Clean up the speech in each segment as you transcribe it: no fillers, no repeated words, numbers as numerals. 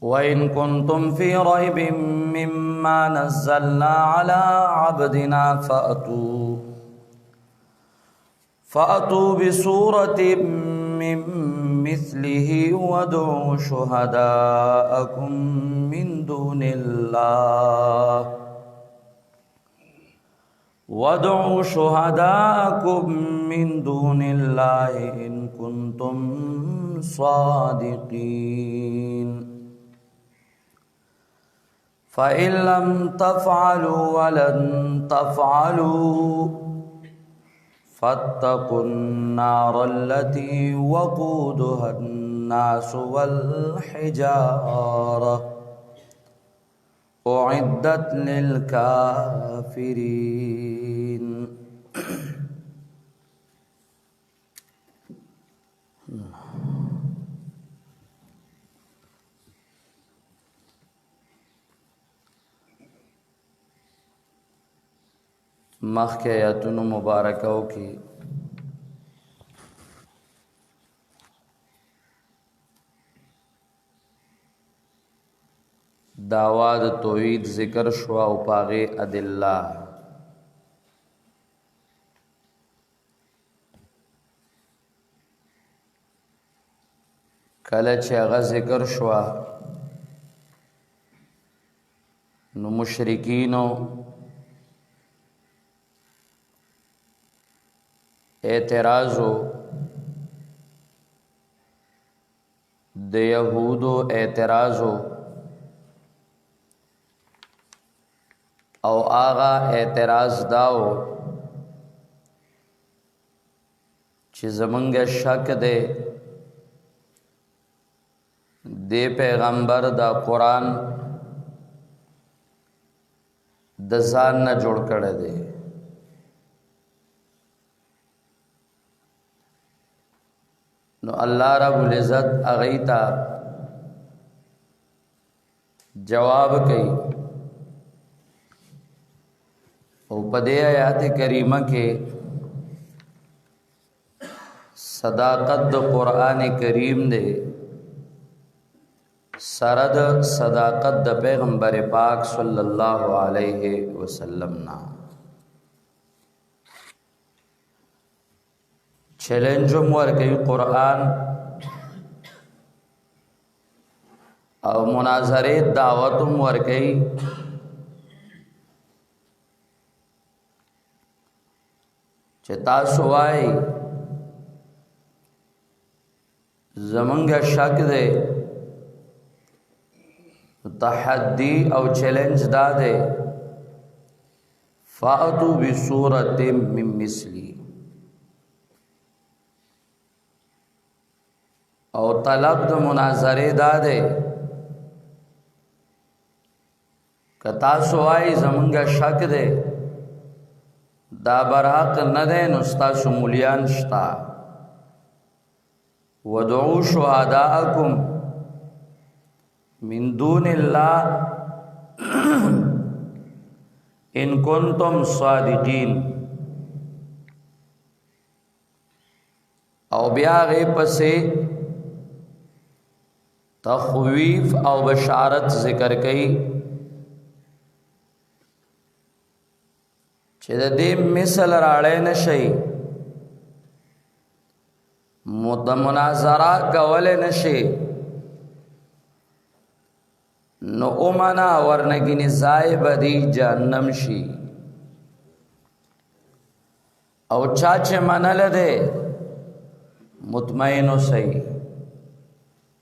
وإن كنتم في ريب مما نزلنا على عبدنا فأتوا بسورة من مثله وادعوا شهداءكم من دون الله إن كنتم صادقين فإن لم تفعلوا ولن تفعلوا فاتقوا النار التي وقودها الناس والحجارة أعدت للكافرين. مخکې آیاتونو مبارکو کې دعوا د توحید ذکر شو او پاغه ادله کله چې هغه ذکر شو نو مشرکینو اعتراضو د یهودو اعتراضو او آغا اعتراض داو چې زمونږ شک دی د پیغمبر دا قرآن د ځان نه جوړ کړی دی نو الله رب العزت اغیتا جواب کوي او په دې آیات کریمه کې صداقت د قران کریم دی سرد صداقت د پیغمبر پاک صلی الله علیه وسلم نا چیلنج ورکوي قرآن او مناظره دعوت ورکوي چې تاسو وای زمونږ شک دی تحدی او چیلنج دا دی فاتو بسورۃ من مثلی او طلب د مناظره داده کتا سوای زمونږ شک ده دا برحق نه ده نو تاسو مولیان شتا ودعوا شهداءکم من دون الله ان کنتم صادقین او بیا غي پسې تخویف او بشارت ذکر کئی چې د دې مثال راړې نشي مناظره کول نشي نو اومنا ورنګینی زای بدی جهنم شي او چا چې منل ده مطمئن اوسئ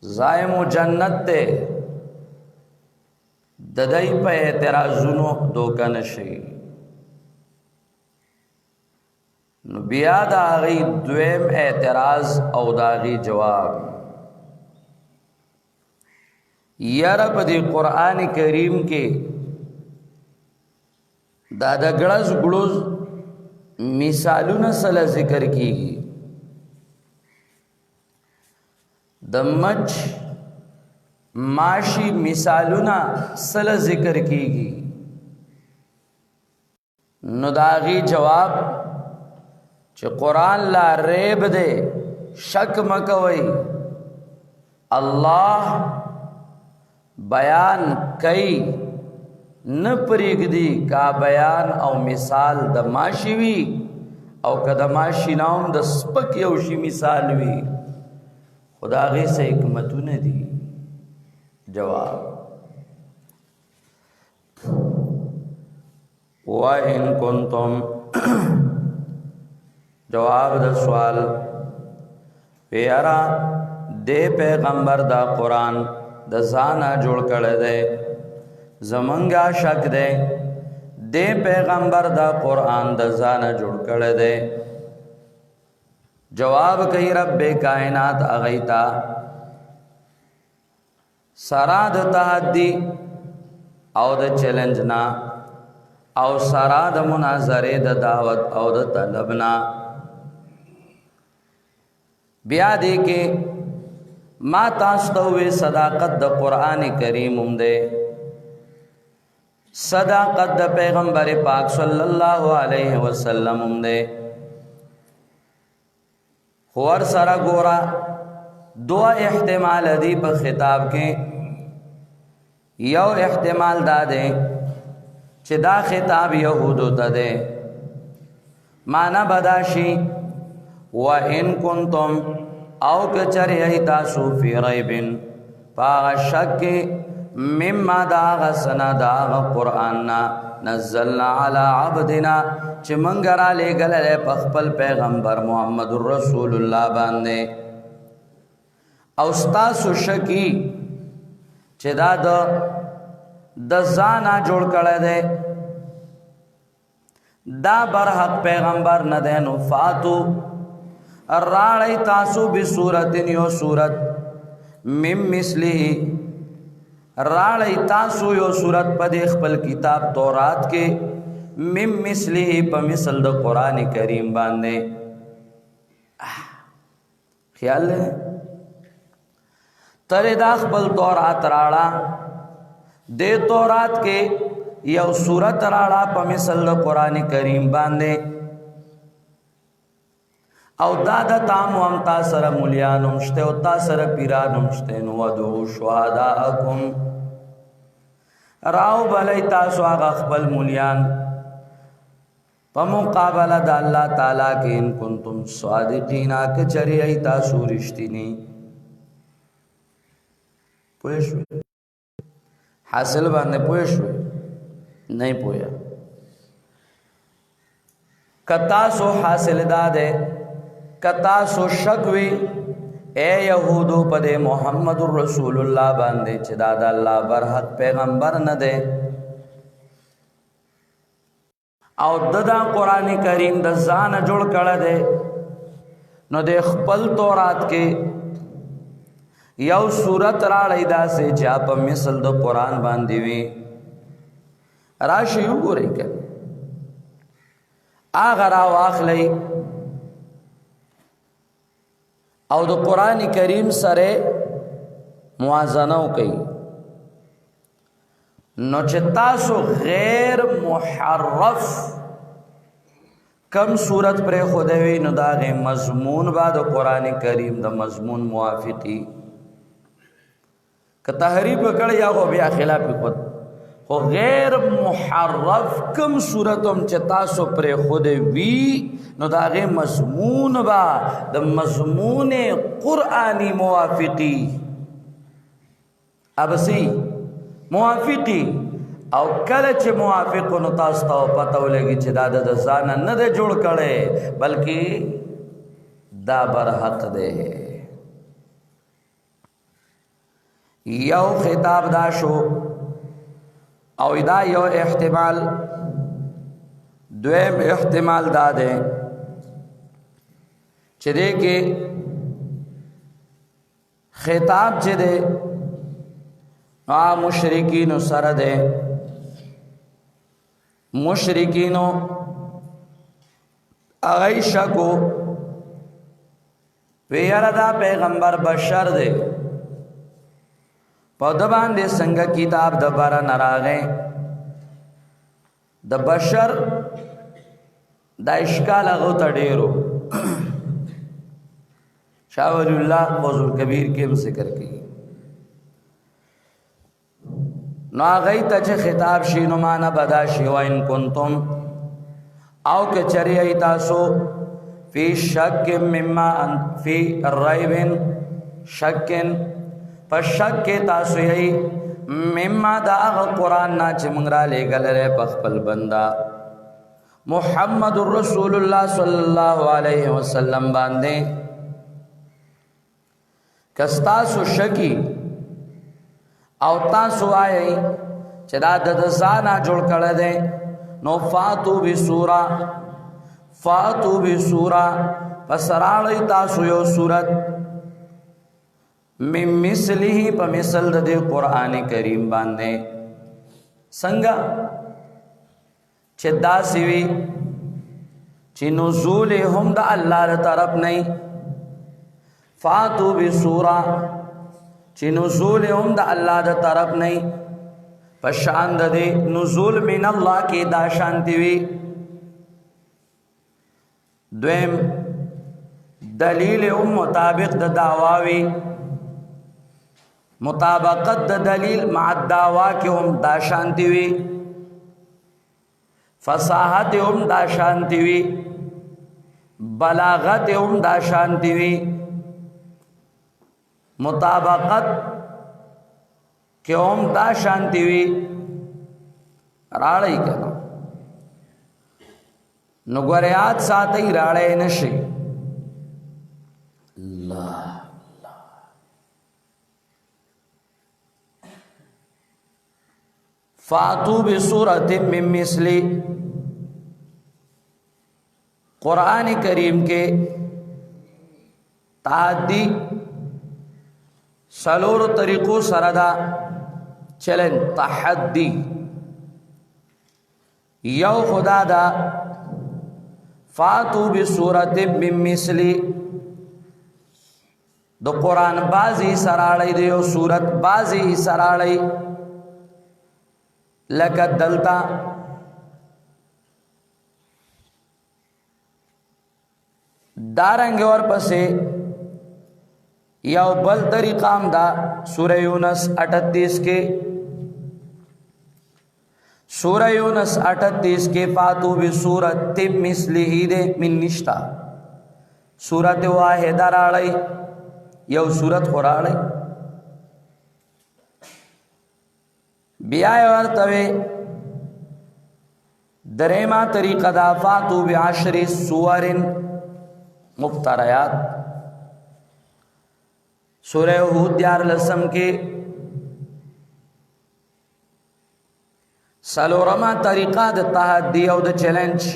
زائم و جنت دے ددائی پہ اعتراضونو دوکا نشی نو بیا دا آغی دویم اعتراض او دا آغی جواب یا رب دی قرآن کریم کے دا دا گڑز گڑز مثالون صلی ذکر کی گی د مچ ماشی مثالونه سل ذکر کیږي نو داغي جواب چې قران لا ریب دے شک مکوي الله بیان کئی نه پریږدي کا بیان او مثال د ماشي وي او که د ماشي نام د سپک یو شي مثال وي خدا غي سه حکمتونه دي. جواب وَإِن كُنتُمْ جواب د سوال پیارا دے پیغمبر دا قرآن د ځانه جوړ کړی دی زمونږه شک دی دے پیغمبر دا قرآن د ځانه جوړ کړی دی. جواب کوي رب کائنات اغیتا سرا د تحدی او د چیلنج نا او سرا د مناظره د دعوت او د طلب نا بیا دې کې ما تاسو ته وې صداقت د قران کریم هم ده صداقت د پیغمبر پاک صلی الله علیه وسلم هم ده. خور سره ګورا دوا احتمال دی په خطاب کې یو احتمال دا ده چې دا خطاب يهودو ته ده معنا بداشي وَإِن كُنتُمْ او کچر یہی تاسو فی ریبن پاغ شک مما داغ سنا داغ قرآننا نزلنا علی عبدنا چه منگرا لے گلے پخپل پیغمبر محمد الرسول اللہ باندے او ستاسو شکی چه دا د زانا جوڑ کڑے دے دا برحق پیغمبر ندینو فاتو راڑی تاسو بصورت یو صورت مم مثلی راڑی تاسو یو صورت پا دیخ پل کتاب تورات کے مم مثلی پا مثل دا قرآن کریم باندے. خیال لے تر داخ پل تورات راڑا دے تورات کے یو صورت راڑا پا مثل دا قرآن کریم باندے او دادا تامو ام تاثر مولیانم شتے او تاثر پیرانم شتے نو ودو شہداءکم راو بلی تاسو آغا خبل مولیان پا مقابلہ دا اللہ تعالیٰ کے ان کنتم صادقین آکے چری ای تاسو رشتی نی پویشوی حاصل باندے پویشوی نہیں پویا کتاسو حاصل دادے کتاسو شکوی اے یہودو پدے محمد الرسول اللہ باندے چھ دادا اللہ برحق پیغمبر ندے او ددا قرآن کریم دا زان جوڑ کڑا دے نو دے خپل تورات کے یو صورت راڑی دا سے جاپا مثل دا قرآن باندی وی راشیو گو رئی کر آغا راو آخلی او د قرآن کریم سره موازنه کوي نو چې تاسو غیر محرف کم صورت پر خودوي نو دا غي مضمون بعد قرآن کریم د مضمون موافقي که تحریف کړي یا خو بیا خلاف خود خو غیر محرف کم صورتم چې تاسو پر خودوي نو داغه مضمون با د مضمون قرآنی موافقی ابسی موافقی او کله چې موافق نو تاسو ته پته ولګي چې دا د ځان نه د جوړ کړي بلکې دا برحق ده. یو خطاب دا شو او دا یو احتمال دویم احتمال دا ده چه دے کے خطاب چه دے مشرکینو سر دے مشرکینو اغیشہ کو ویردہ پیغمبر بشر دے پودبان دے سنگا کتاب دبارا نراغیں د بشر دا اشکال اغو تا ڈیرو شاہ ولی اللہ فوز الکبیر کے ذکر کی نو آغای تا چه خطاب شی نو مانا بدا شی و ان کنتم او که چری ای تاسو فی شک مما فی ریب شک پس شک تاسو ای مما دا اغا قرآن نا چه منگرا لے گلرے پخپل بندہ محمد رسول اللہ صلی اللہ علیہ وسلم باندے کستاسو شکی او تاسو آئی چه دا ددزانا جوڑ کردے نو فاتو بی سورا پس راڑی تاسو یو سورت من مثلی پا مثل دے قرآن کریم باندے سنگا چه دا سوی چه نزول هم دا اللہ دا طرف نہیں فاتو بی سورا چه نزول هم دا اللہ دا طرف نہیں پشان دے نزول من اللہ کی دا شانتی وی دویم دلیل مطابق دا دعواوی مطابقت دا دلیل مع الدعوا کی دا شانتی وی فصاحت دا شانتی وی بلاغت دا شانتی وی مطابقت کہ دا شانتی وی راڑی کنا نگوریات ساتی راڑی نشی اللہ فاتو بسورت من مثلی قرآن کریم کے تعدی سلور طریقوں سردا چلن تحدی یو خدا دا فاتو بسورت من مثلی دو قرآن بازی سراڑی دیو سورت بازی سراڑی لکت دلتا دارنگ اور پسے یو بل طریقام دا سورہ یونس 38 کے سورہ یونس 38 کے فاتو بسورت مثلی دے من نشتا سورت واحدہ راڑی یو سورت خوراڑی بیائی ورطوے دریمہ طریقہ دا فاتو بعشر سور مفتریات سورہ ہود دیار لسم کے سلورمہ طریقہ دا تحدی او دا چیلنج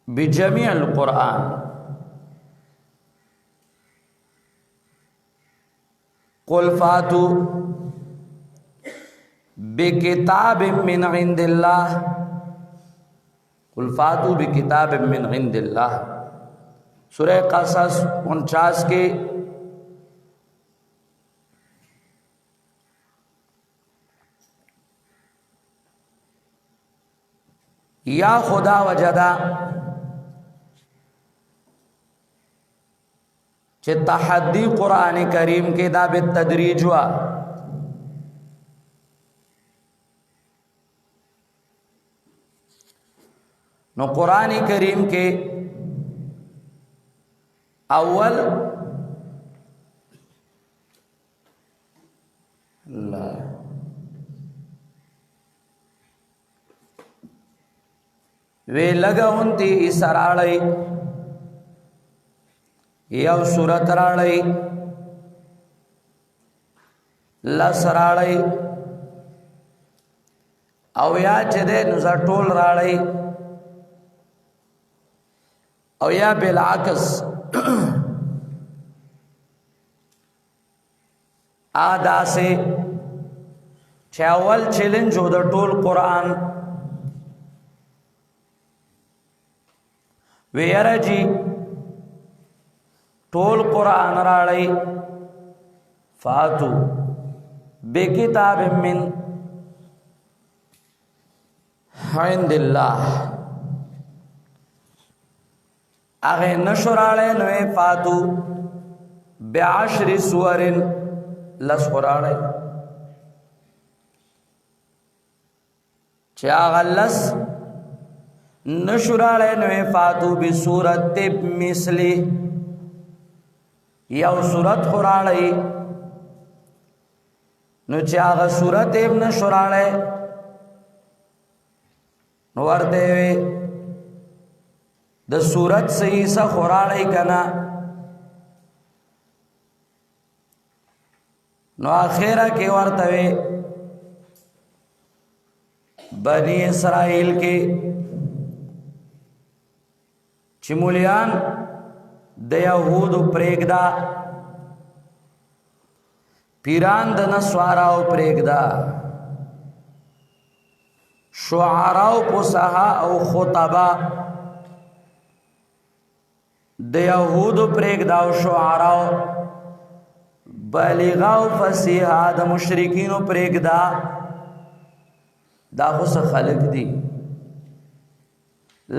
بجمیع القرآن قل فاتو بکتاب من عند اللہ قل فاتو بکتاب من عند اللہ سورہ قصص 49 کے یا خدا وجدا چه تحدی قرآن کریم کے دا بالتدریج ہوا نو قرآن کریم کے اول وے لگا انتی اسراڑی یو سورت راڑی لس راڑی او یا چدے نزا ٹول راڑی او یا بالعکس آدھا سے چاول چیلنج ہو دا ٹول قرآن ویرہ جی ٹول قرآن راڑی فاتو بے کتاب من عند اللہ اغی نشراڑے نوے فاتو بعشر سور لس قرآن چاہ لس نشرالے نوے فاتو بسورت مثلی یو سورت قرآن نو چاہ سورت ابن شرالے نو ورتے ہوئے د سورت سیسا قرآن کنا نو آخیرہ کے ورتوے بنی اسرائیل کے چمولیان د یہود پریگدا پیران د نسواراو پریگدا شعراو پسحا او خطبا د یہود پریگدا او شعراو بلیغاو فصیحا د مشرکینو پریگدا دا خس خلق دی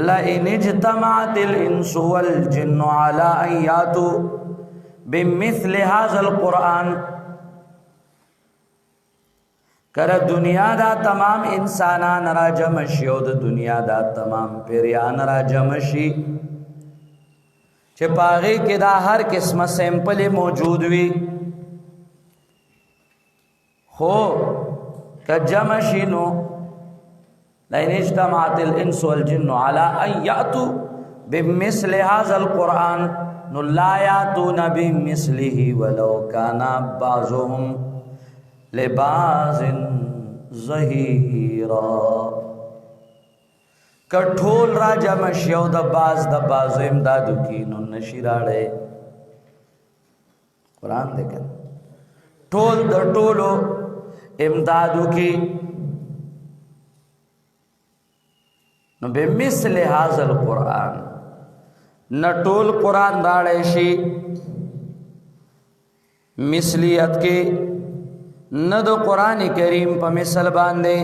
لئن اجتمعت الانس والجن على ان ياتوا بمثل هذا القرآن کر دنیا دا تمام انسانان را جمع شي او د دنیا دا تمام پیریان را جمع شي چې پاغي کې دا هر قسمه سیمپل موجود وي خو که جمع شي نو لئن اجتمعت الانس والجن على ان ياتوا بمثل هذا القرآن نو لا ياتون بمثله ولو كان بعضهم لبعض ظهيرا کټول را جمع شیو د باز امدادو کی نو نشی راړې قرآن دې کړه ټول د ټولو امدادو کی نو بمثل هذا القرآن نټول قرآن راړې شي مثلیت کې نہ دو قرآن کریم پا مثل باندے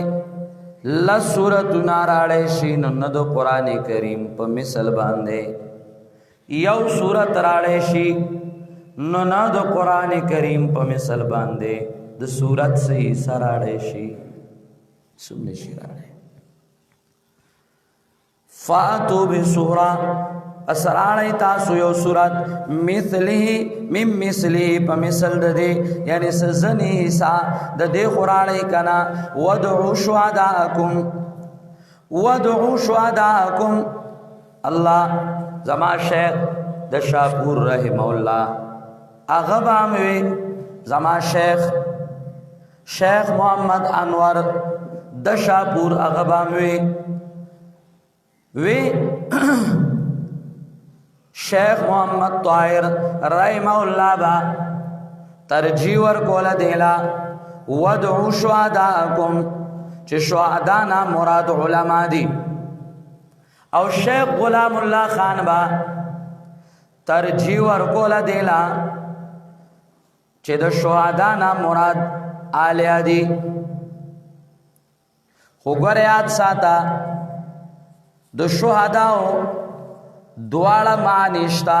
لسورت ناراڑے شین نہ دو قرآن کریم پا مثل باندے یو سورت راڑے شی نہ دو قرآن کریم پا مثل باندے دو سورت سے سراڑے شی سمنے شی راڑے فاتو بسورہ اسراڑی تاسو یو سورت مثلی من مثلی پا مثل دے یعنی سزنی حصہ دے قرآنی کنا ودعو شہداءکم اللہ زمان شیخ دا شاپور رحمہ اللہ اغباموی زمان شیخ محمد انور دا شاپور اغباموی وی شیخ محمد طاہر رحمہ اللہ با ترجیور کولا دیلا ودعو شہداءکم چھ شہدانا مراد علماء دی او شیخ غلام اللہ خان با ترجیور کولا دیلا چھ دا شہدانا مراد آلیہ دی خوگر یاد ساتا دا شہداؤ دوال معنی شتا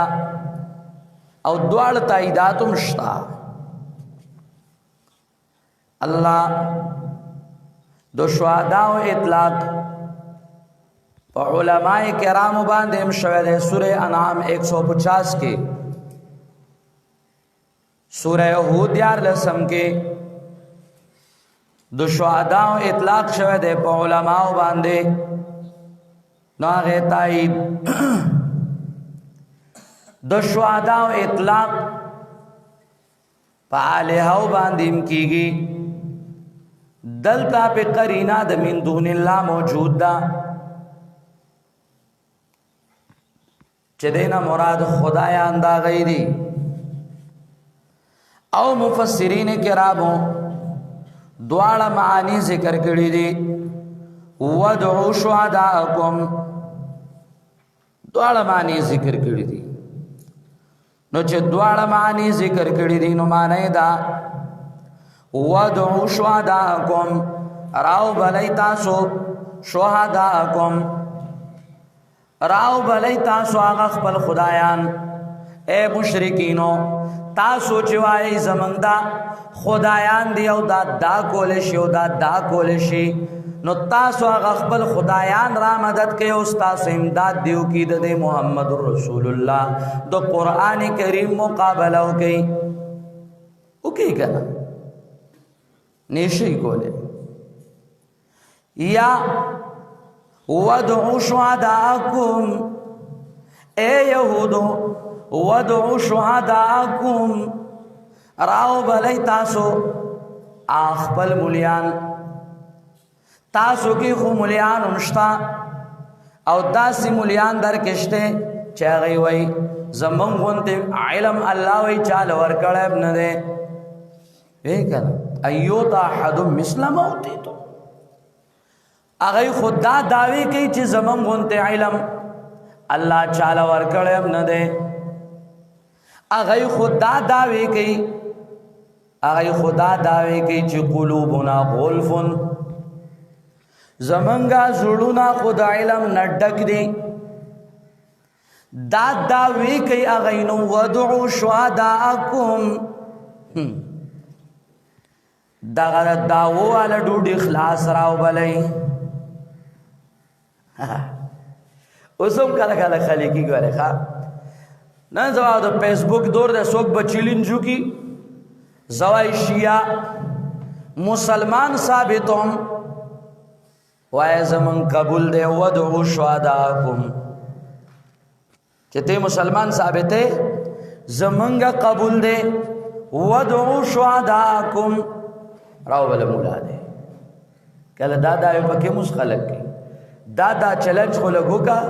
او دوال تاییداتم شتا اللہ دو شہداء و اطلاق پا علماء کرام باندیم شوید سورہ انعام 150 کے سورہ ہود یار لسم کے دو شہداء و اطلاق شوید پا علماء باندے ناغ تائید دو شہداء و اطلاق پا آلیہو باندیم کی گی دلتا پہ قرینہ دا من دون اللہ موجود دا چدینا مراد خدایان دا غیری او مفسرین کرامو دوارا معانی ذکر کری دی وَدْعُوا شُهَدَاءَكُمْ دوارا معنی ذکر کری دی نو چه دوارا معنی ذکر کری دی نو معنی دا وَدْعُوا شُهَدَاءَكُمْ راو بلی تاسو شُهَدَاءَكُمْ راو بلی تاسو آغا خپل خدایان اے مشرکینو تاسو چې وایي زمونږ دا خدایان دی او دا کول شي او دا کول شي، نو تاسو هغه خپل خدایان را مدد کوي او تاسو امداد دیو کی د محمد رسول الله د قران کریم مقابله وکي کنه نشي کوله. یا ودعوا شهداءکم، اے یهودو ودعوا شهداءکم، راو بلی تاسو خپل مولیان، تاسو کی خو مولیان نشتا او داسی مولیان در کشتے چا غی وی زمان غنتے علم اللہ وی چال ورکڑ ابن دے ایکن ایوتا احد مثل موتی تو اغی خود دا دعوی کی چی زمان غنتے علم اللہ چال ورکڑ ابن دے، اغی خود دا دعوی کی اغی خدا دعوی کی چی قلوبنا غلفن، زمنگا زړونا خدا علم نډک دی، دا دعوی کئی اغینو ودعو شهداءکم، دا غلط دعوو والا ډوډۍ اخلاص راو بلی. اوسم کله کله خلکی گوره خواه نن زواو دا فیسبوک دور دا سوک بچیلنجو کی زوائی شیعہ مسلمان ثابتم وائے زمن قبول دے ودعو شهداءکم، چتے مسلمان ثابتے زمنگا قبول دے ودعو شهداءکم راو بلا مولا دے. کل دادا یو پکی مس خلق کی دادا چلنج خلقو کا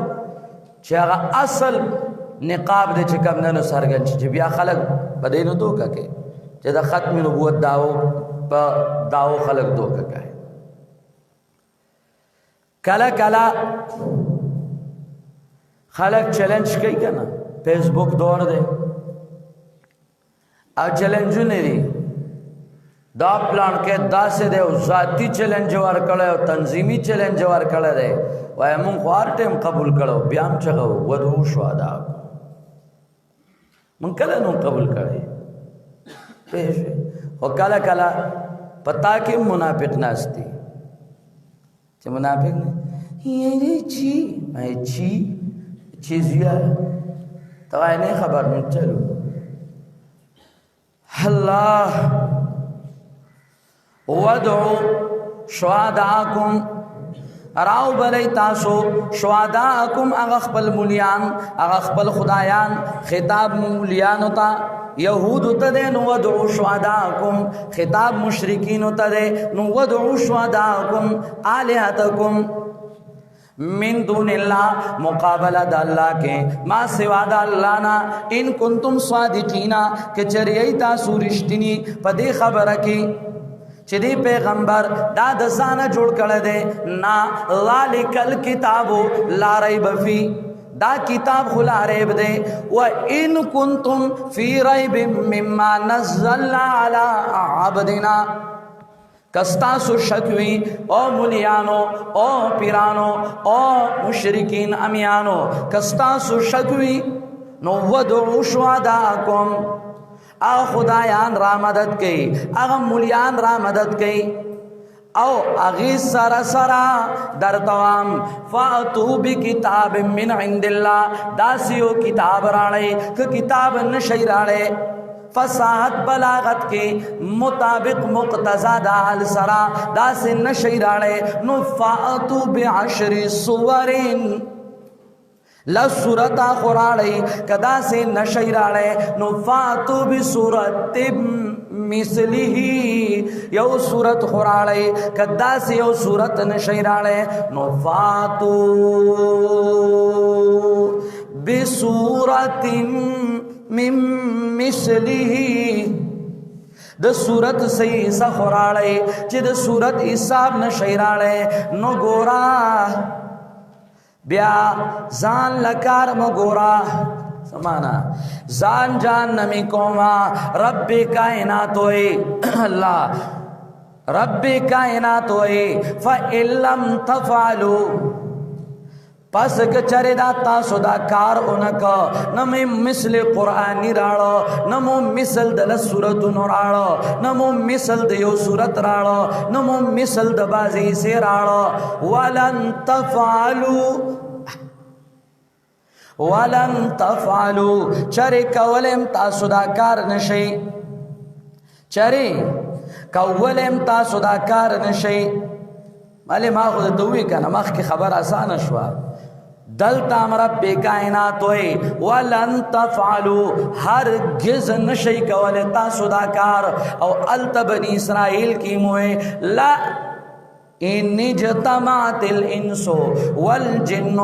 چاگا اصل نقاب دے چکم ننو سرگن چی بیا خلق بدینو دو کا کے چی دا ختم نبوت داو خلق دو کا ہے. کلا کلا خلق چیلنج کئی کنا فیسبوک دور دے او چیلنجو نہیں دی دا پلان کے دا سے دے ذاتی چیلنج ور کڑے او تنظیمی چیلنج ور کڑے دے وای مون خوار ٹیم قبول کڑو بیام چغو ودعو شهداءکم من کلا نو قبول کڑے پیش او کلا کلا پتا کی منافق ناستی چه منافق نہیں یہ چی میں چیزیا تو آئے نہیں خبر میں چلو اللہ ودعو شهداءکم راو بلی تاسو شهداءکم اغخبل مولیان اغخبل خدایان، خطاب مولیانو تا یہودو تا دے نو ودعو شهداءکم، خطاب مشرکینو تا دے نو ودعو شهداءکم آلہتکم من دون اللہ، مقابلہ دا اللہ کے ما سوا دا اللہ نا، ان کنتم صادقینا کہ چریئی تاسو رشتنی پا دے خبر کی چی دی پیغمبر دا دزانا جوڑ کر دے نا ذالک الکتابو لا ریب فی، دا کتاب خلا ریب دے وَإِن كُنتُم فِي رَيْبٍ مِّمَّا نَزَّلْنَا عَلَىٰ عَبْدِنَا، کستاسو شکوی او ملیانو او پیرانو او مشرکین امیانو کستاسو شکوی نو ودعو شهداءکم، او خدایان را مدد کئی اغا ملیان را مدد کئی او اغی سر سرا در توام فاتو بی کتاب من عند اللہ، داسیو کتاب راڑے کہ کتاب نشی راڑے فصاحت بلاغت کے مطابق مقتضا دا حل سرا داس نشی راڑے نو فاتو بعشر سورین لسورت آخراڑی کدا سے نشی راڑے نو فاتو بسورت مثلی یو سورت خراڑی کدا سے یو سورت نشی راڑے نو فاتو بسورت من مثلی د صورت سی سخراڑی چی د صورت حساب نشی راڑے نو گورا بیا زان لکار مگورا سمانا زان جان نمی کوما رب کائنات ہوئی اللہ رب کائنات ہوئی فَإِن لَّمْ تَفْعَلُوا پس کچره دا تاسو دا کار اونکا نمی مثل قرآنی راڑا نمو مثل دل سورت نراڑا نمو مثل دیو سورت راڑا نمو مثل دبازی سے راڑا ولن تفعلو چره کولم تاسو دا کار نشی چره کولم تاسو دا کار نشی مالی ما خود دوی کنا مخ کی خبر آسان شوا دلتا رب کائنات ہوئے ولن تفعلو ہرگز نشی کولے تاسو دا کار او التا بنی اسرائیل کی موئے لا ان اجتمعت الانس والجن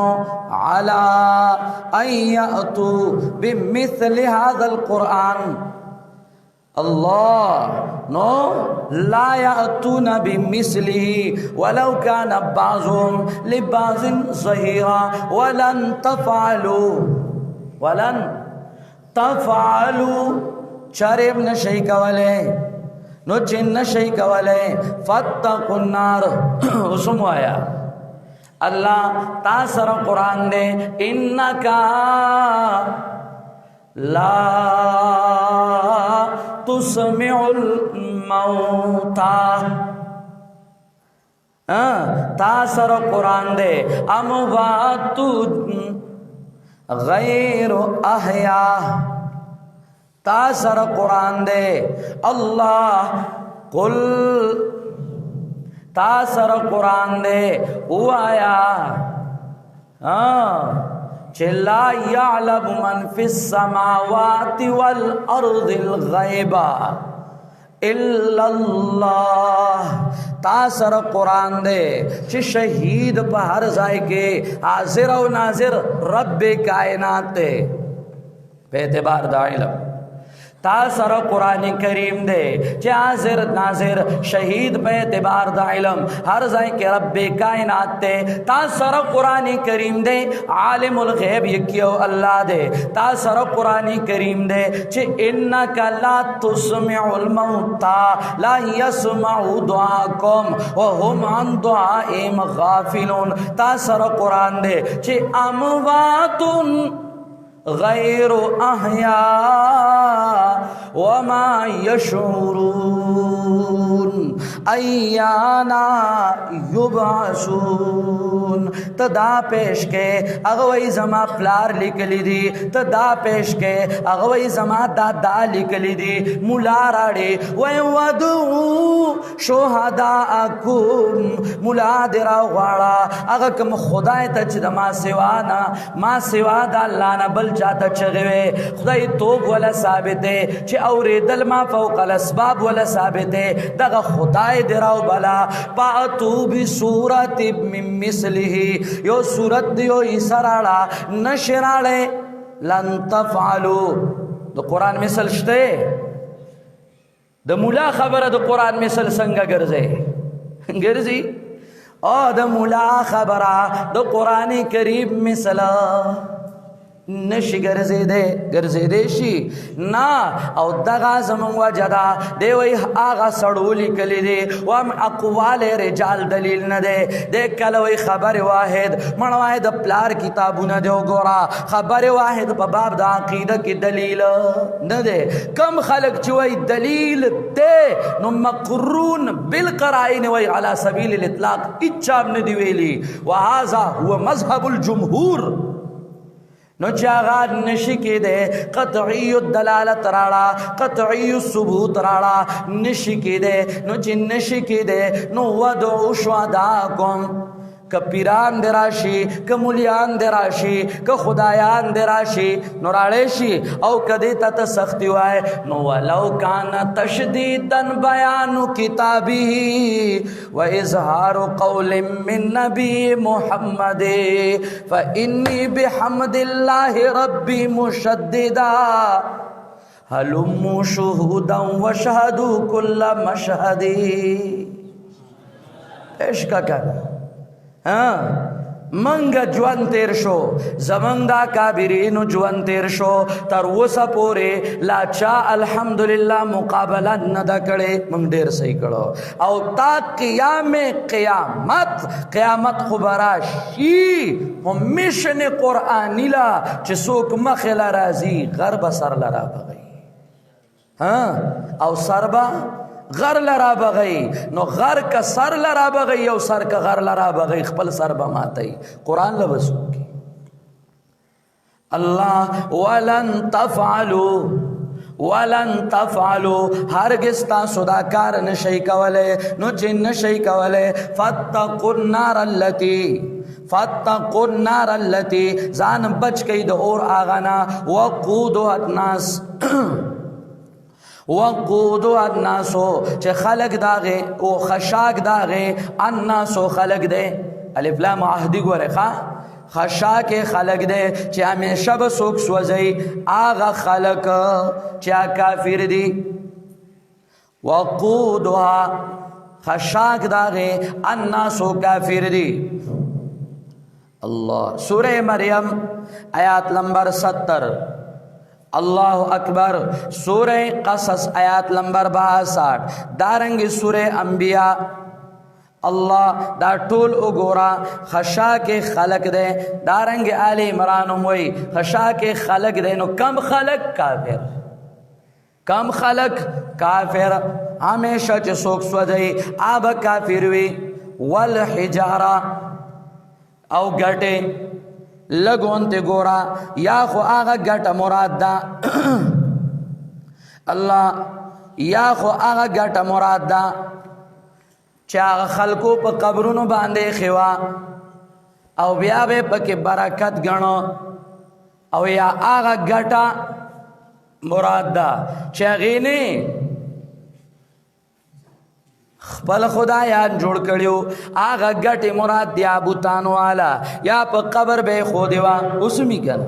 على ان يأتوا بمثل هذا القرآن اللہ نو لا یأتون بمثله ولو كان بعضهم لبعض ظهیرا ولن تفعلوا چرب نشی کولے نو جن نشی کولے فاتقوا النار اسم آیا اللہ تاثر قرآن دے انکا لا تسمع الموتا تاثر قرآن دے اموات غیر احیاء تاثر قرآن دے اللہ قل تاثر قرآن دے او آیا لا يعلم من في السماوات والأرض الغيب إلا الله تاثر قرآن دے چھ شہید پہ ہر ذائے کے حاضر و ناظر رب کائنات دے پہ اعتبار دا علم تاثر قرآن کریم دے چھ حاضر ناظر شہید پہ اعتبار دا علم ہر ذائے کے رب کائنات دے تاثر قرآن کریم دے عالم الغیب یکیو اللہ دے تاثر قرآن کریم دے چھ انکا لا تسمع الموتا لا يسمع دعاکم وهم عن دعائم غافلون تاثر قرآن دے چھ اموات غیر احیاء وما یشعرون ایانا یبعثون تدا پیش کے اغوی زما پلار لکلی دی تدا پیش کے اغوی زما دادا لکلی دی ملا راڑی وَيَوَدُعُ شُهَدَاءَكُمْ ملا درا غواړه اغا کم خدای ته چې د ما سوا د الله نه بل چاته چغوي خدای توب ولا ثابت ہے چې اوریدل ما فوق الاسباب ولا ثابت ہے دغه خدای دراو بلا پاتو بصورت من مثله یو صورت دیو اسراړه نشراړه لن تفعلوا د قران مثل شته د مولا خبره د قران مثل څنګه ګرځي او د مولا خبره د قران کریم مثل نشی گرزے دے شی نا او دغا زمان وجدا دے وی آغا سڑولی کلی دے وام اقوال رجال دلیل ندے دے کلوی خبر واحد منوائی دا پلار کتابو ندے و گورا خبر واحد پا باب دا عقیدہ کی دلیل ندے کم خلق چوئی دلیل دے نو مقرون بالقرائن وی علا سبیل الاطلاق اچاب ندی ویلی وہذا هو مذہب الجمہور نو چاغاد نشی کی دے قطعی الدلالت راڑا قطعی الثبوت راڑا نشی کی دے نو چی نشی کی دے نو ودعو شہداکم کہ پیران دے راشی کہ مولیان دے راشی کہ خدایان دے راشی نو راڑے شی او کدی تا تسختی ہوئے نو ولو کان تشدیدن بیان کتابی و اظہار قول من نبی محمد فإنی بحمد اللہ ربی مشددا حلم شہودا وشہدو کل مشہدی عشق کا کہنا منګ ژوند تیر شو زمنګ دا کابرینو ژوند تیر شو تر اوسه پورې لا چا الحمدلله مقابله نه ده کړې موږ ډېر صحیح کړو او تا قیامت خو به راشي خو مشن قرآني له چې څوک مخې له راځي غر به سر له رابغی او سر به غر لرا بغی نو غر کا سر لرا بغی او سر کا غر لرا بغی خپل سر بماتی قرآن لبسو کی اللہ ولن تفعلوا ہرگز تاسو دا کار نشئی کولے نو چن نشئی کولے فاتقوا النار اللتی زان بچ گئی دا اور آغانا وقودها الناس وقودو الناسو چه خلق داغه او خشاک داغه الناسو خلق ده الف لام عهدی گوره خشاک خلق ده چه همیشه بسوک سوزی آغا خلق چه کافر دی وقودوها خشاک داغه الناسو کافر دی اللہ سورہ مریم آیات نمبر 70 اللہ اکبر سورہ قصص آیات نمبر 62 دارنگ سورہ انبیاء اللہ دا ټول وګورا خشا کے خلق دے دارنگ آل عمران ہوئی خشا کے خلق دے نو کم خلق کافر ہمیشہ چ سوک سوځي آب کافر وی والحجارہ او گٹے لگون تے گورا یا خو آغا گٹا مراد دا اللہ یا خو آغا گٹا مراد دا چاہ خلقو پا قبرونو باندے خوا او بیا بے پاک برکت گنو او یا آغا گٹا مراد دا چاہ غینے خپل خدایان جوړ کړیو آغا ګټه مراد دی ابوتانو والا یا په قبر به خو دیوا اوسمی کنه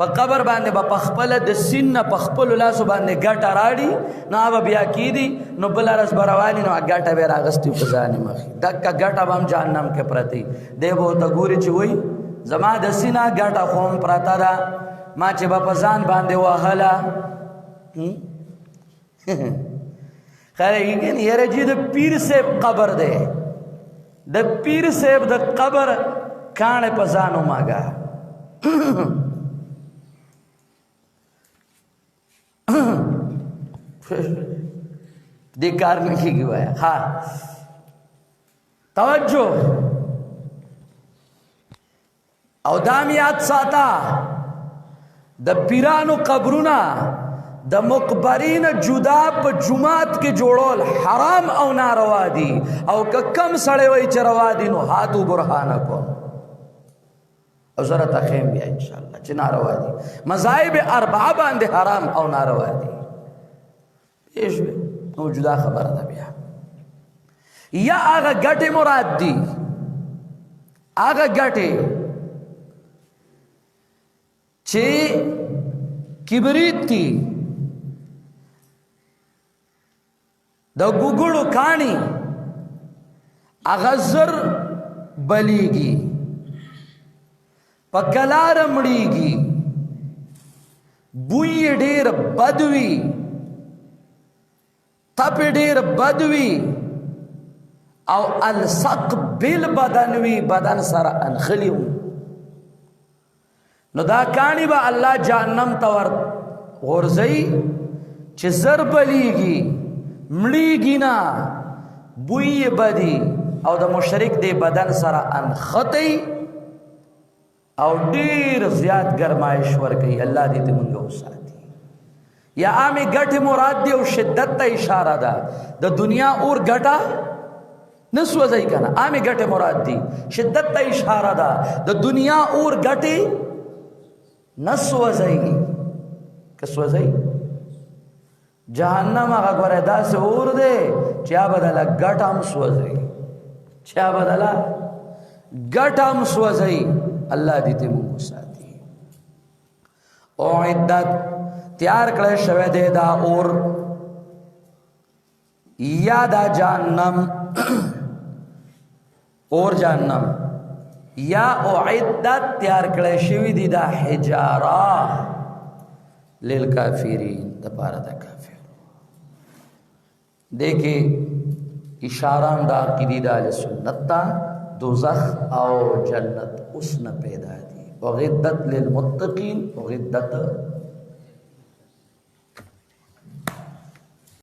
په قبر باندې په خپل د سین په خپل لاس باندې ګټه راړي نو بیا کیدی نو بل رس بروانی نو ګټه به راغستی په ځان مخ دک ګټه بم جهنم کې پرتی دیو ته ګوري چې وای زما د سینا ګټه خوم پرتا دا ما چې په ځان باندې وهلا خیلی گن یہ رجی دا پیر سیب قبر دے دا پیر سیب دا قبر کانے پزانو ماگا دی کار میں کی گوا ہے ہاں توجہ او دامیات ساتا دا پیرانو قبرونا د مقبرین جدا په جمعات کې جوړول حرام او ناروا دي او کم سړی وای چې روا دي نو هاتو برهانکو او زره تخیم بیا ان شاء الله چې ناروا دي مذاهب اربعه باندې حرام او ناروا دي ايش نو جدا خبره ده بیا یا هغه ګټه مراد دي هغه ګټه چې کبریت دي دا گوگڑو کانی اغزر بلیگی پکلار مڑیگی بوئی ډیر بدوی تپ ډیر بدوی او الصق بالبدنوی بدن سر انخلیو نو دا کانی با اللہ جہنم تور غرزی چه زر بلیگی مړیږي نه بوی بدی او د مشرک دی بدن سره انختی او ډیر زیات گرمایش ورکي الله دې ته مونږ وساتي یا عامه ګټه مراد دی او شدت ته اشاره ده د دنیا اور ګټه نسوځي کنه عامه ګټه مراد دی شدت ته اشاره ده د دنیا اور ګټه نسوځي کسوځي جہنم آگا گورے دا سے اور دے چیا بدلا گٹا مسوزی چیا بدلا گٹا مسوزی اللہ دیتے مونگو ساتھی او عدت تیار کڑے شوے دے دا اور یا دا جہنم اور جہنم یا اعدت تیار کړی شوی دی دا حجاره للکافرین د پاره د کافر. دیکھیں اشارہ دا عقیدی دا اہل سنت تا دوزخ او جنت اس نہ پیدا دی. وغدت للمتقین وغدت